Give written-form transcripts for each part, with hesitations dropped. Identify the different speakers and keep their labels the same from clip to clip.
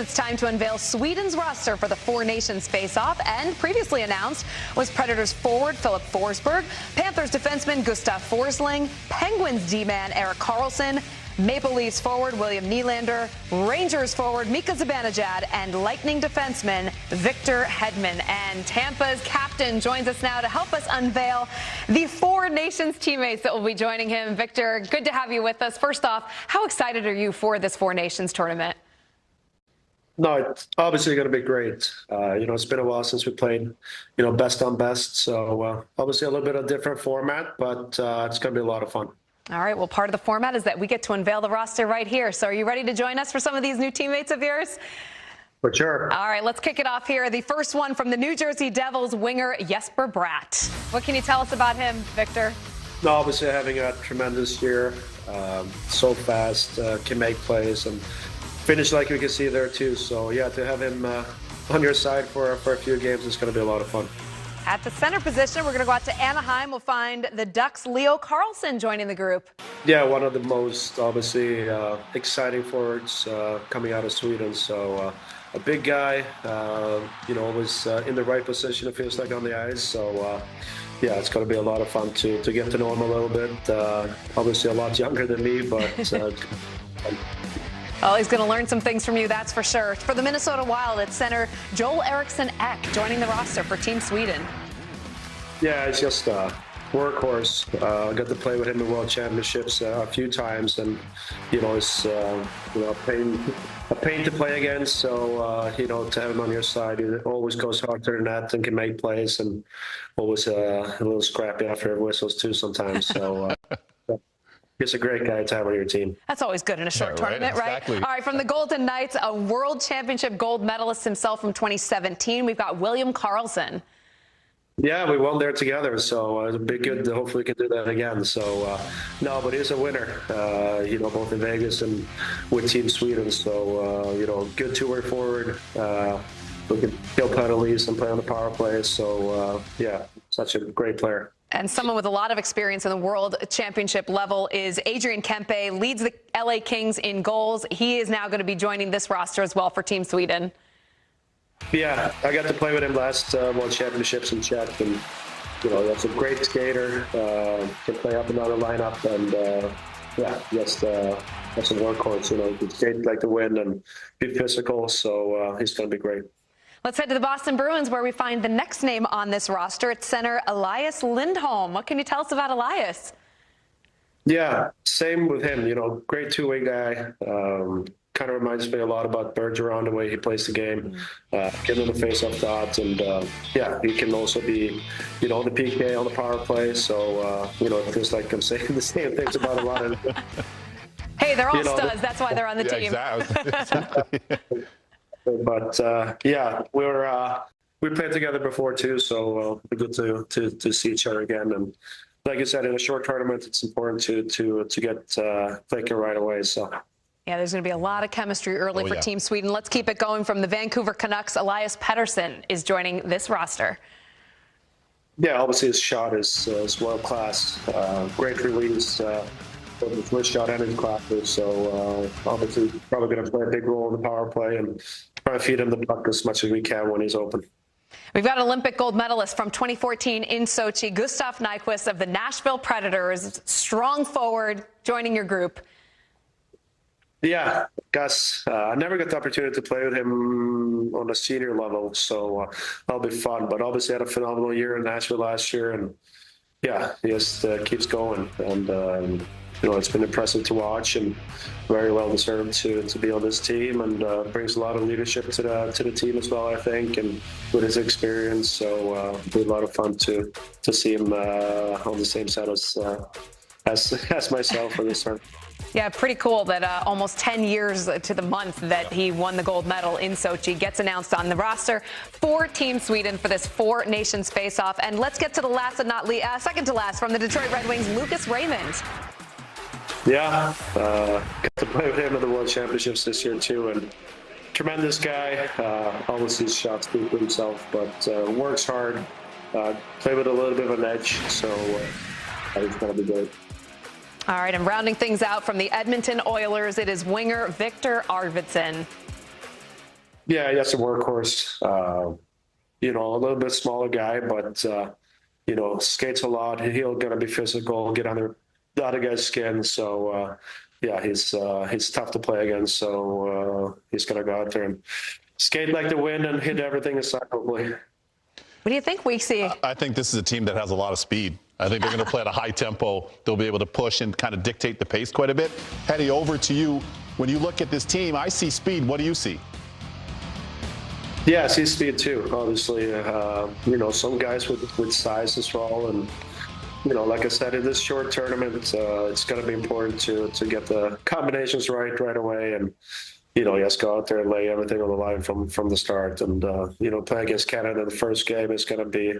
Speaker 1: It's time to unveil Sweden's roster for the Four Nations face-off, and previously announced was Predators forward Filip Forsberg, Panthers defenseman Gustav Forsling, Penguins D-man Erik Karlsson, Maple Leafs forward William Nylander, Rangers forward Mika Zibanejad, and Lightning defenseman Victor Hedman. And Tampa's captain joins us now to help us unveil the Four Nations teammates that will be joining him. Victor, good to have you with us. First off, how excited are you for this Four Nations tournament?
Speaker 2: No, it's obviously going to be great. It's been a while since we played, best on best. So obviously a little bit of different format, but it's going to be a lot of fun.
Speaker 1: All right. Well, part of the format is that we get to unveil the roster right here. So are you ready to join us for some of these new teammates of yours?
Speaker 2: For sure.
Speaker 1: All right. Let's kick it off here. The first one from the New Jersey Devils winger Jesper Bratt. What can you tell us about him, Victor?
Speaker 2: No, obviously having a tremendous year. So fast, can make plays, and finish like we can see there too. So yeah, to have him on your side for a few games is going to be a lot of fun.
Speaker 1: At the center position, we're going to go out to Anaheim. We'll find the Ducks' Leo Carlsson joining the group.
Speaker 2: Yeah, one of the most obviously exciting forwards coming out of Sweden. So a big guy, always in the right position, it feels like, on the ice. So yeah, it's going to be a lot of fun to get to know him a little bit. Obviously a lot younger than me, but
Speaker 1: well, he's going to learn some things from you, that's for sure. For the Minnesota Wild, it's center Joel Eriksson Ek joining the roster for Team Sweden.
Speaker 2: Yeah, he's just a workhorse. I got to play with him in World Championships a few times, and it's a pain to play against. So to have him on your side, he always goes hard to the net and can make plays, and always a little scrappy after whistles too sometimes. So. He's a great guy to have on your team.
Speaker 1: That's always good in a short tournament, right?
Speaker 3: Exactly.
Speaker 1: All right, from the Golden Knights, a World Championship gold medalist himself from 2017, we've got William Karlsson.
Speaker 2: Yeah, we won there together, so it'll be good. Hopefully we can do that again. So, but he's a winner, both in Vegas and with Team Sweden. So, good two-way forward. We can kill penalties and play on the power play. So, such a great player.
Speaker 1: And someone with a lot of experience in the World Championship level is Adrian Kempe, leads the LA Kings in goals. He is now going to be joining this roster as well for Team Sweden.
Speaker 2: Yeah, I got to play with him last World Championships in Czech, and that's a great skater. Can play up another lineup, and that's a workhorse. He can skate like the wind and be physical. So he's going to be great.
Speaker 1: Let's head to the Boston Bruins, where we find the next name on this roster. It's center Elias Lindholm. What can you tell us about Elias?
Speaker 2: Yeah, same with him. Great two-way guy. Kind of reminds me a lot about Bergeron, the way he plays the game. Getting in the face-off dot, and he can also be, the PK on the power play. So it feels like I'm saying the same things about a lot of.
Speaker 1: Hey, they're all studs. That's why they're on the team.
Speaker 3: Exactly.
Speaker 2: But we played together before too, so we're good to see each other again. And like you said, in a short tournament, it's important to get clicking right away. So.
Speaker 1: Yeah, there's going to be a lot of chemistry early for Team Sweden. Let's keep it going from the Vancouver Canucks. Elias Pettersson is joining this roster.
Speaker 2: Yeah, obviously his shot is world class. Great release. His wrist shot and his clapper. So obviously probably going to play a big role in the power play and try to feed him the puck as much as we can when he's open.
Speaker 1: We've got Olympic gold medalist from 2014 in Sochi, Gustav Nyquist of the Nashville Predators, strong forward, joining your group.
Speaker 2: Yeah, Gus. I never got the opportunity to play with him on a senior level, so that'll be fun. But obviously had a phenomenal year in Nashville last year, and he just keeps going. And it's been impressive to watch, and very well deserved to be on this team, and brings a lot of leadership to the team as well, I think, and with his experience. So it'll be a lot of fun to see him on the same side as myself for this tournament.
Speaker 1: Yeah, pretty cool that almost 10 years to the month that he won the gold medal in Sochi gets announced on the roster for Team Sweden for this Four Nations face-off. And let's get to the last and not least, second to last from the Detroit Red Wings, Lucas Raymond.
Speaker 2: Yeah, got to play with him at the World Championships this year too, and tremendous guy. Always his shots speak for himself, but works hard. Play with a little bit of an edge, so he's going to be great.
Speaker 1: All right, and rounding things out from the Edmonton Oilers, it is winger Victor Arvidsson.
Speaker 2: Yeah, he has a workhorse. A little bit smaller guy, but skates a lot. He'll gonna be physical, get under the other guy's skin. So yeah, he's tough to play against. So he's gonna go out there and skate like the wind and hit everything aside, hopefully.
Speaker 1: What do you think, Weeksy?
Speaker 3: I think this is a team that has a lot of speed. I think they're going to play at a high tempo. They'll be able to push and kind of dictate the pace quite a bit. Hetty, over to you. When you look at this team, I see speed. What do you see?
Speaker 2: Yeah, I see speed too. Obviously, some guys with size as well, and like I said, in this short tournament, it's going to be important to get the combinations right away, and he has to go out there and lay everything on the line from the start. And play against Canada in the first game is going to be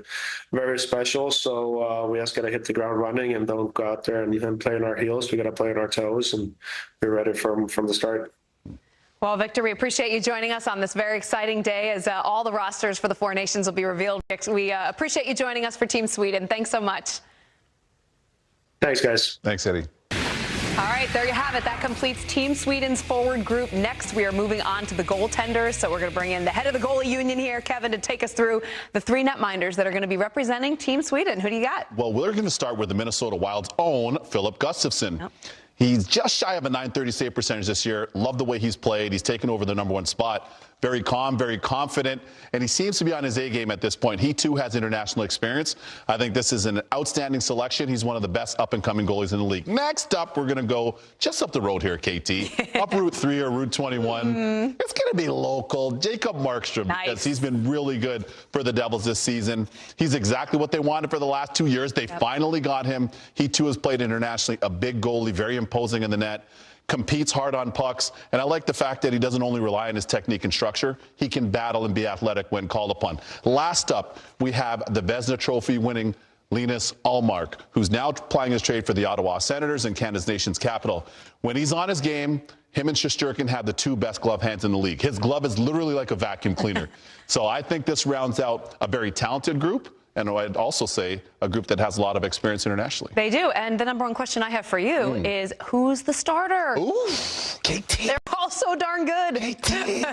Speaker 2: very special. So we just got to hit the ground running and don't go out there and play on our heels. We got to play on our toes and be ready from the start.
Speaker 1: Well, Victor, we appreciate you joining us on this very exciting day as all the rosters for the four nations will be revealed. We appreciate you joining us for Team Sweden. Thanks so much.
Speaker 2: Thanks, guys.
Speaker 3: Thanks, Eddie.
Speaker 1: All right, there you have it. That completes Team Sweden's forward group. Next, we are moving on to the goaltenders. So we're going to bring in the head of the goalie union here, Kevin, to take us through the three netminders that are going to be representing Team Sweden. Who do you got?
Speaker 3: Well, we're going to start with the Minnesota Wild's own Filip Gustavsson.
Speaker 1: Yep.
Speaker 3: He's just shy of a .930 save percentage this year. Love the way he's played. He's taken over the #1 spot. Very calm, very confident, and he seems to be on his A game at this point. He, too, has international experience. I think this is an outstanding selection. He's one of the best up-and-coming goalies in the league. Next up, we're going to go just up the road here, KT. Up Route 3 or Route 21. It's going to be local. Jacob Markstrom, because he's been really good for the Devils this season. He's exactly what they wanted for the last 2 years. They finally got him. He, too, has played internationally. A big goalie, very imposing in the net. Competes hard on pucks, and I like the fact that he doesn't only rely on his technique and structure. He can battle and be athletic when called upon. Last up, we have the Vezina Trophy winning Linus Ullmark, who's now plying his trade for the Ottawa Senators in Canada's nation's capital. When he's on his game, him and Shesterkin have the two best glove hands in the league. His glove is literally like a vacuum cleaner. So I think this rounds out a very talented group. And I'd also say a group that has a lot of experience internationally.
Speaker 1: They do. And the #1 question I have for you is, who's the starter?
Speaker 3: Ooh, KT.
Speaker 1: They're all so darn good.
Speaker 3: KT.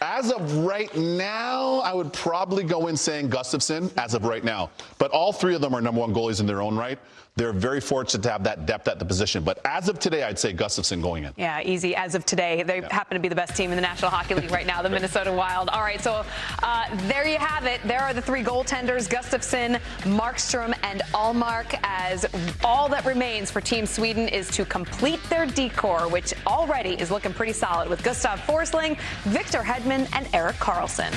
Speaker 3: As of right now, I would probably go in saying Gustavsson as of right now. But all three of them are #1 goalies in their own right. They're very fortunate to have that depth at the position. But as of today, I'd say Gustavsson going in.
Speaker 1: Yeah, easy. As of today, they happen to be the best team in the National Hockey League right now, the Minnesota Wild. All right, so there you have it. There are the three goaltenders, Gustavsson, Markstrom, and Ullmark, as all that remains for Team Sweden is to complete their decor, which already is looking pretty solid with Gustav Forsling, Victor Hedman, and Erik Karlsson.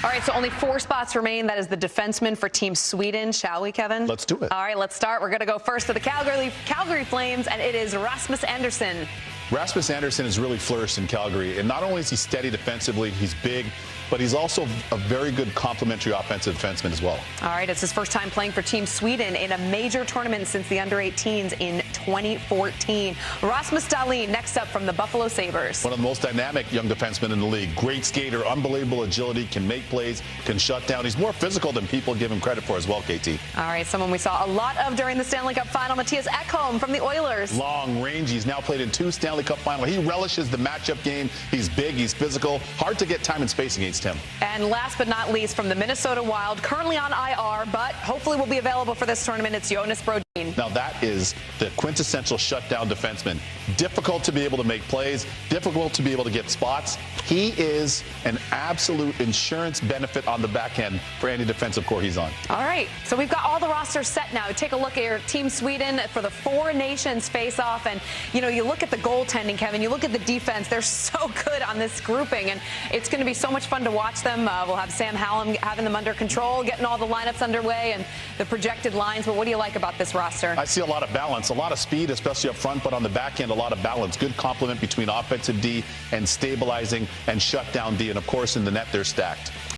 Speaker 1: All right, so only 4 spots remain. That is the defenseman for Team Sweden. Shall we, Kevin?
Speaker 3: Let's do it.
Speaker 1: All right, let's start. We're going to go first to the Calgary Flames, and it is Rasmus Andersson.
Speaker 3: Rasmus Andersson has really flourished in Calgary, and not only is he steady defensively, he's big, but he's also a very good complementary offensive defenseman as well.
Speaker 1: All right, it's his first time playing for Team Sweden in a major tournament since the under-18s in 2014. Rasmus Dahlin next up from the Buffalo Sabres.
Speaker 3: One of the most dynamic young defensemen in the league. Great skater, unbelievable agility, can make plays, can shut down. He's more physical than people give him credit for as well, KT.
Speaker 1: All right, someone we saw a lot of during the Stanley Cup Final, Mattias Ekholm from the Oilers.
Speaker 3: Long range. He's now played in 2 Stanley Cup Finals. He relishes the matchup game. He's big, he's physical. Hard to get time and space against him.
Speaker 1: And last but not least, from the Minnesota Wild, currently on IR, but hopefully will be available for this tournament, it's Jonas Brodin.
Speaker 3: Now that is the quintessential shutdown defenseman. Difficult to be able to make plays, difficult to be able to get spots. He is an absolute insurance benefit on the back end for any defensive core he's on.
Speaker 1: All right, so we've got all the rosters set now. Take a look at your Team Sweden for the four nations face-off, and you look at the goaltending, Kevin, you look at the defense. They're so good on this grouping, and it's going to be so much fun to watch them. We'll have Sam Hallam having them under control, getting all the lineups underway and the projected lines. But what do you like about this roster?
Speaker 3: I see a lot of balance, a lot of speed, especially up front, but on the back end, a lot of balance. Good complement between offensive D and stabilizing and shutdown D. And, of course, in the net, they're stacked.